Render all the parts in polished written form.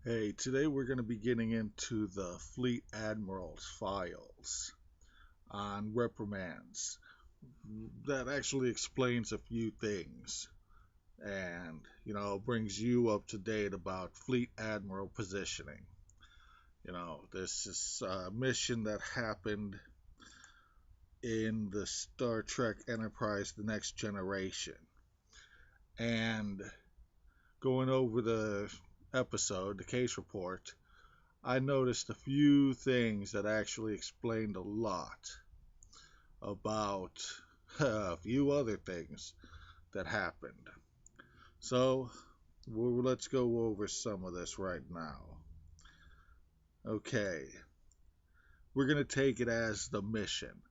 Hey, today we're going to be getting into the Fleet Admiral's files on reprimands. That actually explains a few things and, brings you up to date about Fleet Admiral positioning. This is a mission that happened in the Star Trek Enterprise The Next Generation. And going over the episode, the case report, I noticed a few things that actually explained a lot about a few other things that happened. So, let's go over some of this right now. Okay, we're going to take it as the mission.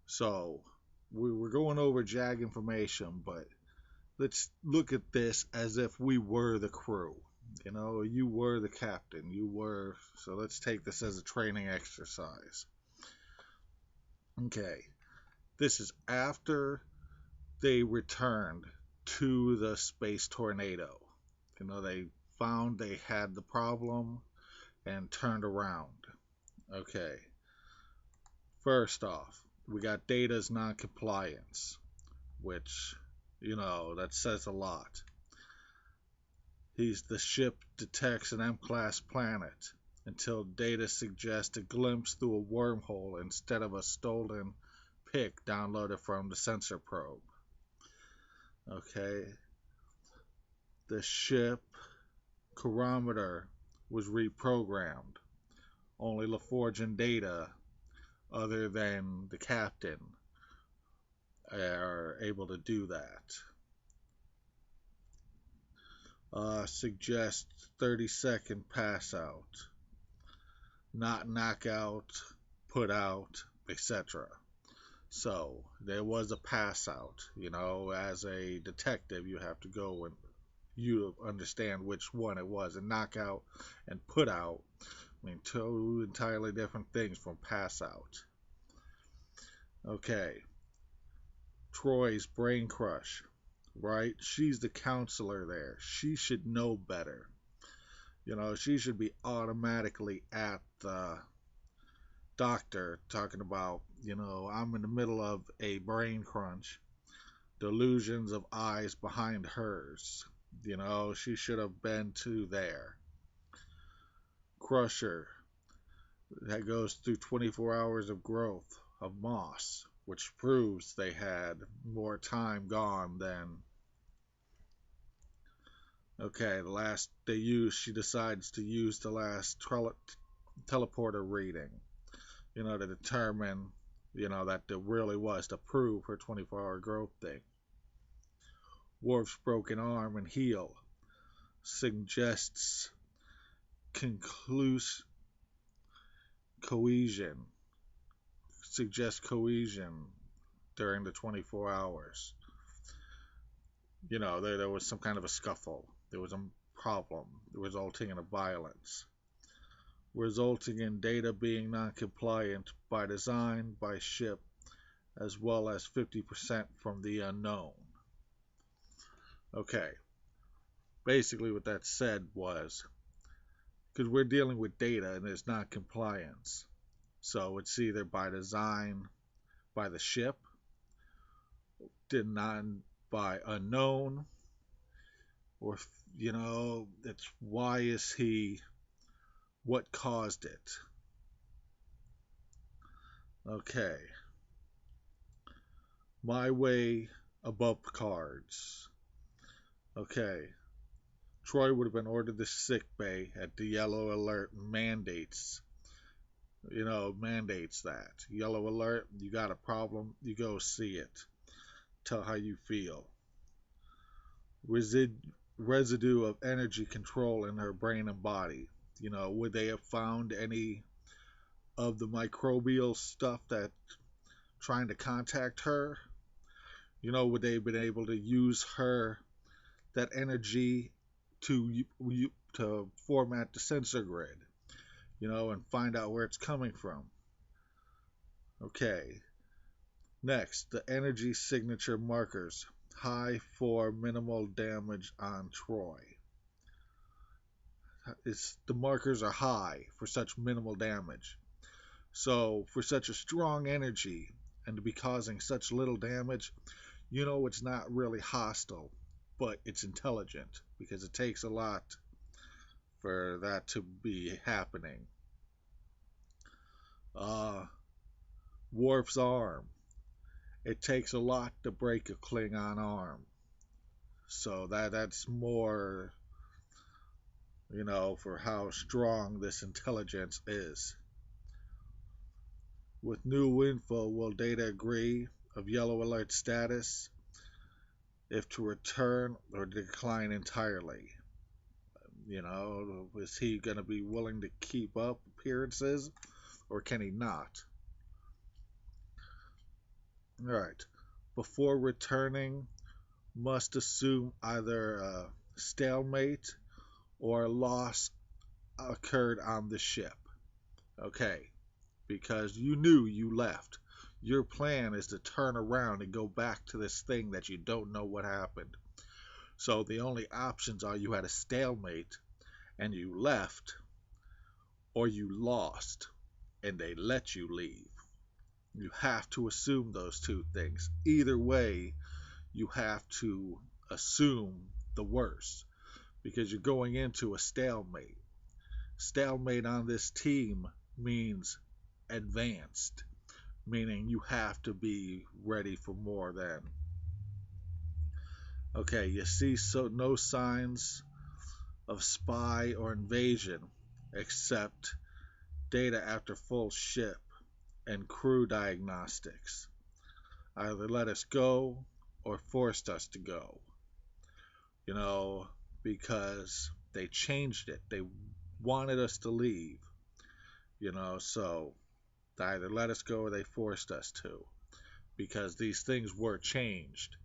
So, we're going over JAG information, but let's look at this as if we were the crew. You were the captain. So let's take this as a training exercise. Okay, this is after they returned to the space tornado. They found they had the problem and turned around. Okay, first off, we got Data's non-compliance, which, that says a lot. The ship detects an M-class planet until Data suggests a glimpse through a wormhole instead of a stolen pic downloaded from the sensor probe. Okay, the ship chronometer was reprogrammed. Only LaForge and Data, other than the captain, are able to do that. Suggest 30-second pass out, not knockout, put out, etc. So there was a pass out. As a detective, you have to go and you understand which one it was. And knockout and put out, I mean, two entirely different things from pass out. Okay, Troy's brain crush, right? She's the counselor there. She should know better. She should be automatically at the doctor talking about, I'm in the middle of a brain crunch. Delusions of eyes behind hers. She should have been to there. Crusher, that goes through 24 hours of growth of moss, which proves they had more time gone than. Okay, she decides to use the last teleporter reading, to determine, that there really was to prove her 24-hour growth thing. Worf's broken arm and heel suggests conclus cohesion, during the 24 hours. There was some kind of a scuffle. There was a problem resulting in a violence, resulting in Data being non-compliant by design, by ship, as well as 50% from the unknown. Okay, basically what that said was, because we're dealing with Data and it's not compliance, so it's either by design by the ship, did not by unknown, or it's why is he, what caused it. Okay, my way above cards. Okay, Troy would have been ordered to sick bay at the yellow alert mandates that yellow alert. You got a problem, you go see it, tell how you feel. Residue of energy control in her brain and body. Would they have found any of the microbial stuff that trying to contact her? Would they have been able to use that energy to format the sensor grid, and find out where it's coming from? Okay. Next, the energy signature markers. High for minimal damage on Troy. the markers are high for such minimal damage. So for such a strong energy and to be causing such little damage, it's not really hostile, but it's intelligent because it takes a lot for that to be happening. Uh, Worf's arm. It takes a lot to break a Klingon arm. So that's more, for how strong this intelligence is. With new info, will Data agree of yellow alert status if to return or decline entirely? Is he going to be willing to keep up appearances or can he not? All right. Before returning, must assume either a stalemate or a loss occurred on the ship. Okay. Because you knew you left. Your plan is to turn around and go back to this thing that you don't know what happened. So the only options are you had a stalemate and you left, or you lost and they let you leave. You have to assume those two things. Either way, you have to assume the worst because you're going into a stalemate. Stalemate on this team means advanced, meaning you have to be ready for more than. Okay, you see no signs of spy or invasion except data after full ship and crew diagnostics. Either let us go or forced us to go. Because they changed it. They wanted us to leave. So they either let us go or they forced us to. Because these things were changed.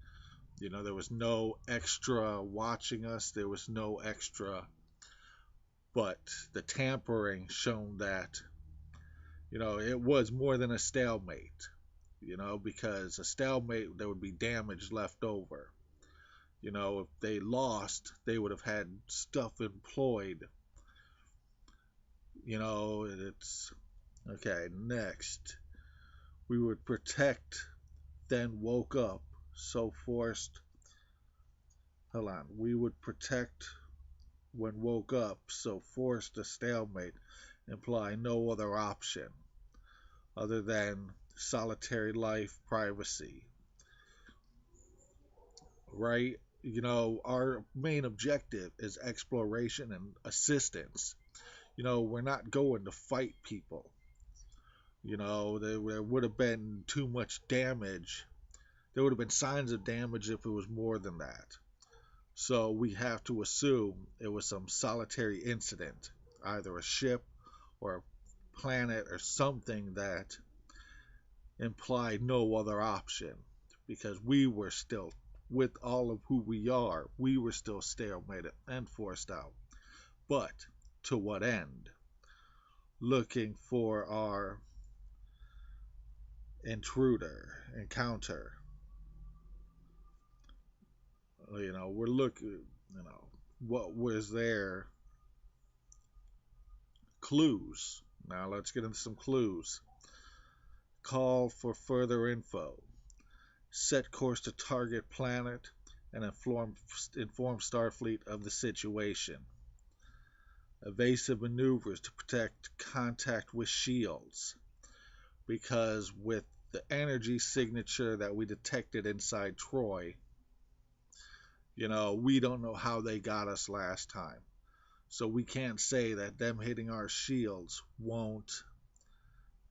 There was no extra watching us. There was no extra. But the tampering shown that, it was more than a stalemate. Because a stalemate, there would be damage left over. If they lost, they would have had stuff employed. It's okay. Next, we would protect, then woke up, so forced. Hold on. We would protect when woke up, so forced a stalemate, imply no other option other than solitary life privacy. Right? Our main objective is exploration and assistance. We're not going to fight people. There would have been too much damage. There would have been signs of damage if it was more than that. So we have to assume it was some solitary incident, either a ship or a planet or something that implied no other option. Because we were still, with all of who we are, we were still stalemated and forced out. But to what end? Looking for our encounter. We're looking, what was there? Clues. Now let's get into some clues. Call for further info. Set course to target planet and inform Starfleet of the situation. Evasive maneuvers to protect contact with shields. Because with the energy signature that we detected inside Troy, we don't know how they got us last time. So we can't say that them hitting our shields won't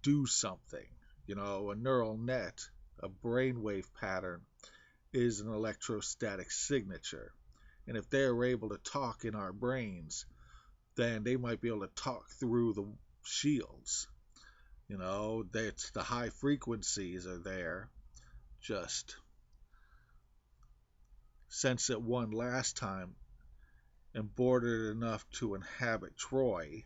do something. A neural net, a brainwave pattern, is an electrostatic signature. And if they're able to talk in our brains, then they might be able to talk through the shields. That's the high frequencies are there. Just since it won last time and bordered enough to inhabit Troy,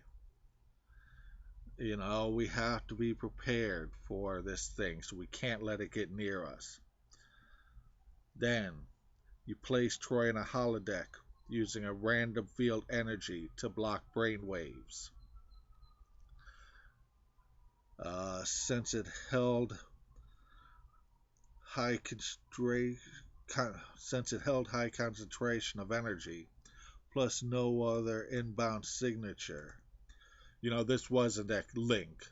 we have to be prepared for this thing, so we can't let it get near us. Then you place Troy in a holodeck using a random field energy to block brain waves. Since it held high concentration of energy, plus no other inbound signature. This wasn't a link.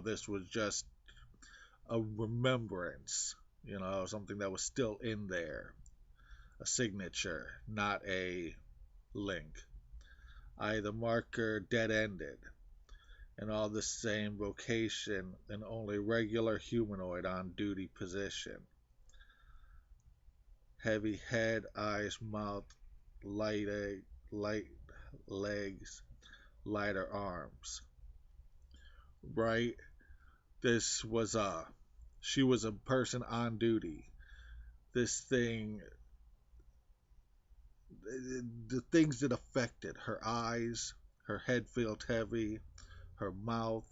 This was just a remembrance. Something that was still in there, a signature, not a link. The marker dead-ended, and all the same location, and only regular humanoid on duty position. Heavy head, eyes, mouth, light legs, lighter arms. Right? This was she was a person on duty. This thing, the things that affected her eyes, her head felt heavy, her mouth,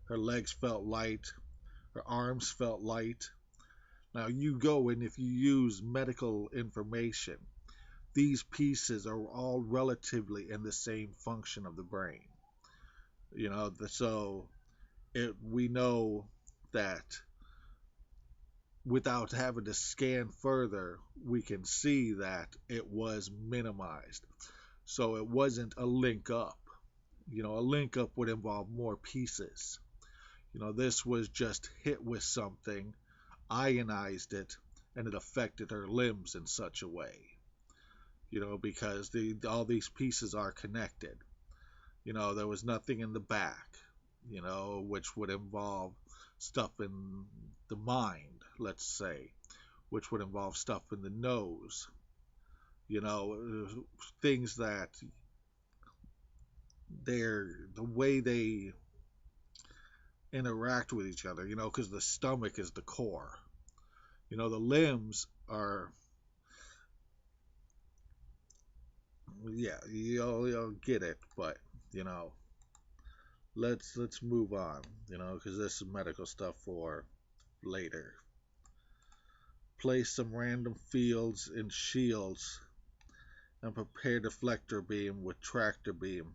her legs felt light, her arms felt light. Now you go and if you use medical information, these pieces are all relatively in the same function of the brain. So we know that without having to scan further, we can see that it was minimized. So it wasn't a link up. A link up would involve more pieces. This was just hit with something, ionized it, and it affected her limbs in such a way. Because all these pieces are connected. There was nothing in the back, which would involve stuff in the mind, let's say, which would involve stuff in the nose, things that the way they interact with each other, because the stomach is the core. The limbs are, yeah, you'll get it, but, let's move on, because this is medical stuff for later. Place some random fields in shields and prepare deflector beam with tractor beam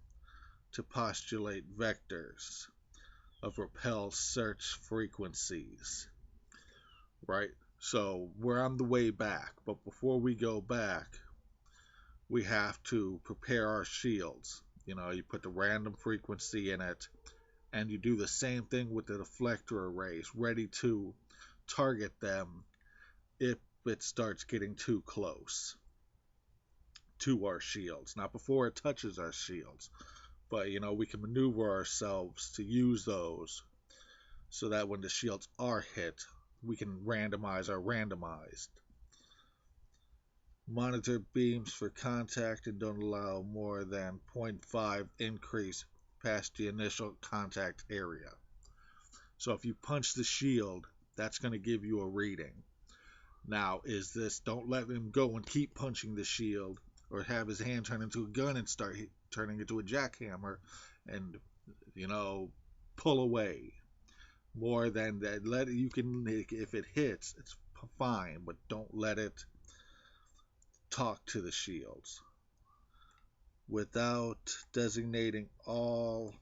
to postulate vectors of repel search frequencies. Right? So we're on the way back, but before we go back, we have to prepare our shields. You put the random frequency in it, and you do the same thing with the deflector arrays, ready to target them if it starts getting too close to our shields. Not before it touches our shields, but we can maneuver ourselves to use those so that when the shields are hit, we can randomize our randomized. Monitor beams for contact and don't allow more than 0.5 increase past the initial contact area. So if you punch the shield, that's going to give you a reading. Now, don't let him go and keep punching the shield, or have his hand turn into a gun and start turning into a jackhammer and, pull away. More than that, if it hits, it's fine, but don't let it talk to the shields. Without designating all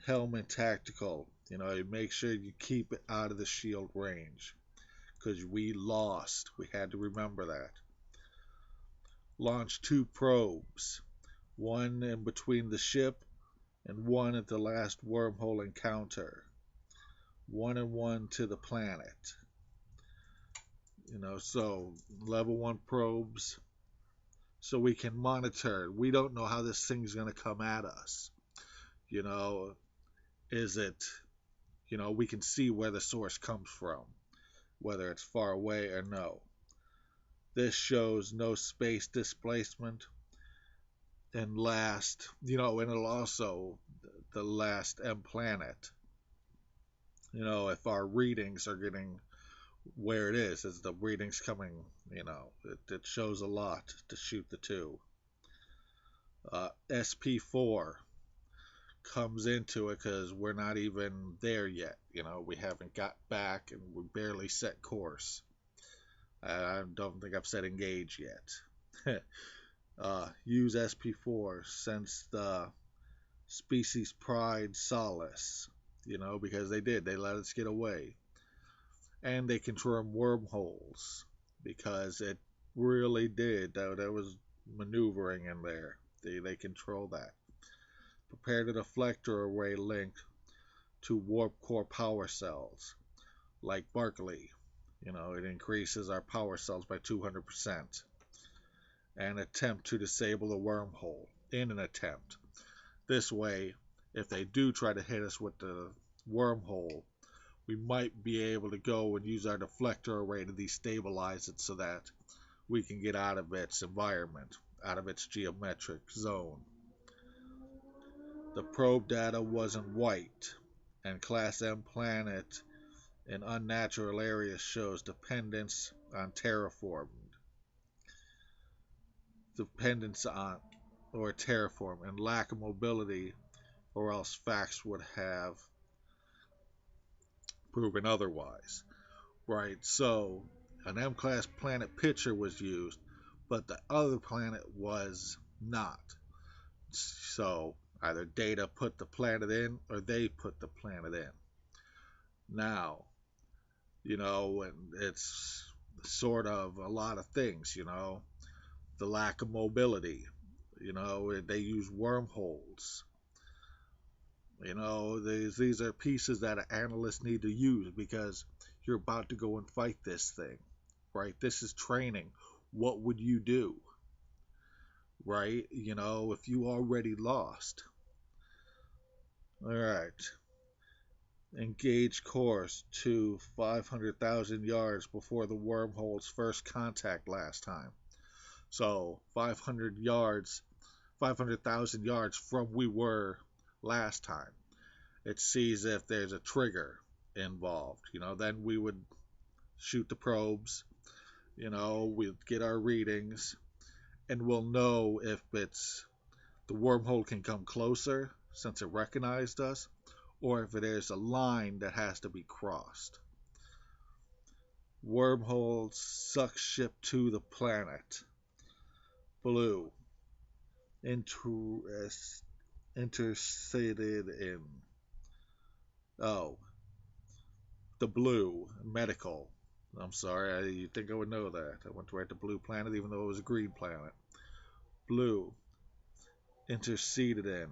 helmet tactical, make sure you keep it out of the shield range, because we lost. We had to remember that. Launch 2 probes, one in between the ship and one at the last wormhole encounter. 1 and 1 to the planet. So level 1 probes, so we can monitor. We don't know how this thing's going to come at us. Is it, we can see where the source comes from, whether it's far away or no. This shows no space displacement. And last, and it'll also, the last M planet, if our readings are getting where it is, as the readings coming, it shows a lot to shoot the 2. SP4 comes into it because we're not even there yet. We haven't got back and we barely set course. I don't think I've set engage yet. use SP4 since the species pride solace, because they did. They let us get away. And they confirm wormholes because it really did. There was maneuvering in there. They control that. Prepared a deflector array linked to warp core power cells, like Barkley. It increases our power cells by 200%. And attempt to disable the wormhole in an attempt. This way, if they do try to hit us with the wormhole, we might be able to go and use our deflector array to destabilize it so that we can get out of its environment, out of its geometric zone. The probe data wasn't white, and Class M planet in unnatural areas shows dependence on terraform, and lack of mobility, or else facts would have proven otherwise. Right, so an M-class planet picture was used, but the other planet was not. So either Data put the planet in or they put the planet in. Now, and it's sort of a lot of things, the lack of mobility, they use wormholes. These are pieces that an analyst need to use because you're about to go and fight this thing, right? This is training. What would you do, right? If you already lost. All right. Engage course to 500,000 yards before the wormhole's first contact last time. So 500,000 yards from we were last time. It sees if there's a trigger involved. Then we would shoot the probes. We'd get our readings, and we'll know if the wormhole can come closer since it recognized us, or if there's a line that has to be crossed. Wormholes suck ship to the planet. Blue. Interceded in. Oh. The blue. Medical. I'm sorry, you'd think I would know that. I went to write the blue planet even though it was a green planet. Blue. Interceded in.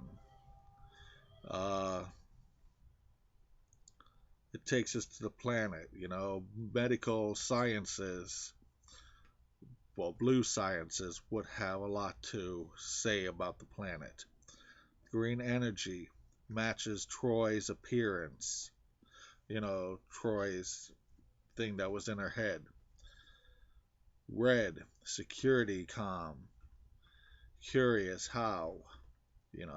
It takes us to the planet, medical sciences. Well, blue sciences would have a lot to say about the planet. Green energy matches Troy's appearance. Troy's thing that was in her head. Red, security comm. Curious, how?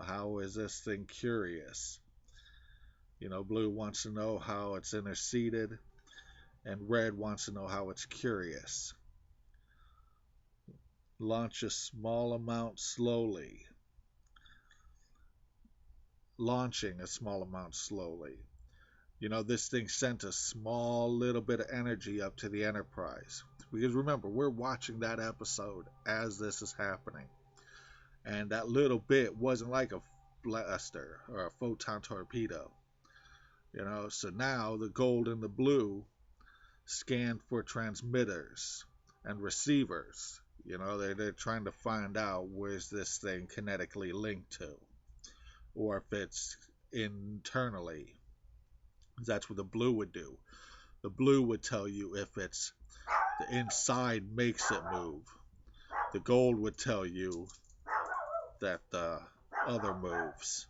How is this thing curious? Blue wants to know how it's interceded, and red wants to know how it's curious. Launch a small amount slowly. Launching a small amount slowly. This thing sent a small little bit of energy up to the Enterprise. Because remember, we're watching that episode as this is happening. And that little bit wasn't like a blaster or a photon torpedo. So now the gold and the blue scan for transmitters and receivers. They're trying to find out where's this thing kinetically linked to, or if it's internally. That's what the blue would do. The blue would tell you if it's the inside makes it move. The gold would tell you that the other moves.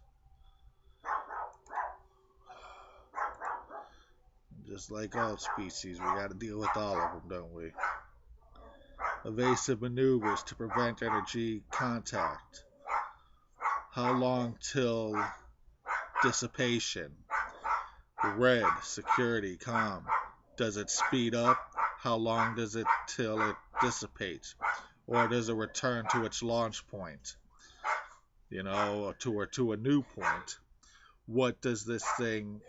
Just like all species, we got to deal with all of them, don't we? Evasive maneuvers to prevent energy contact. How long till dissipation? Red, security, calm. Does it speed up? How long does it till it dissipates? Or does it return to its launch point? Or to a new point? What does this thing...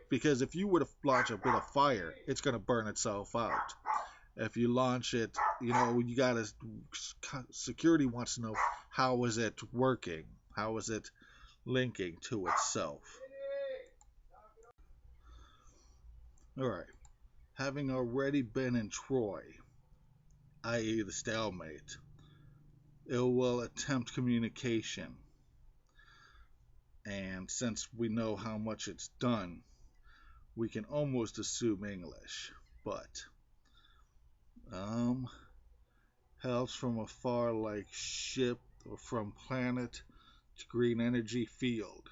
Because if you were to launch a bit of fire, it's going to burn itself out. If you launch it, you gotta, security wants to know how is it working, how is it linking to itself. All right, having already been in Troy, i.e., the stalemate, it will attempt communication, and since we know how much it's done, we can almost assume English, but um, helps from afar like ship or from planet to green energy field.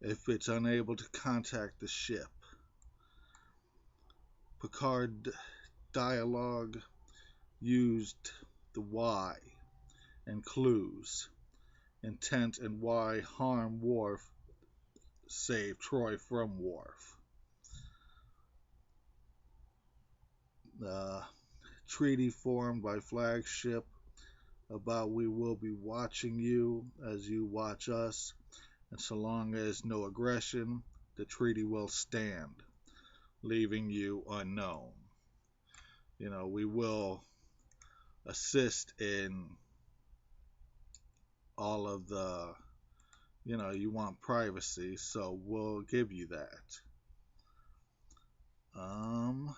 If it's unable to contact the ship, Picard dialogue used the Y and clues, intent and why harm Worf, save Troy from Worf. Uh, treaty formed by flagship about we will be watching you as you watch us, and so long as no aggression, the treaty will stand, leaving you unknown. We will assist in all of the, you want privacy, so we'll give you that. Um,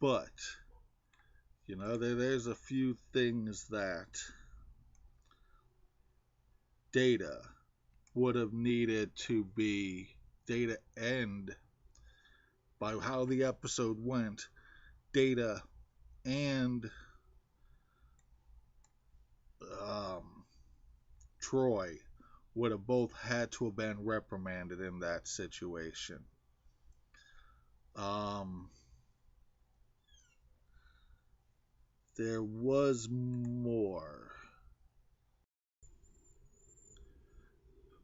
but, there's a few things that Data would have needed to be, Data and, by how the episode went, Data and um, Troy would have both had to have been reprimanded in that situation. Um, there was more.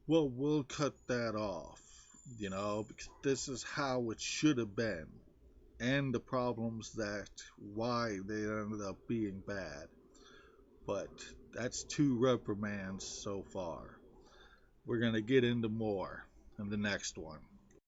Well, we'll cut that off, because this is how it should have been, and the problems that why they ended up being bad. But that's 2 reprimands so far. We're going to get into more in the next one.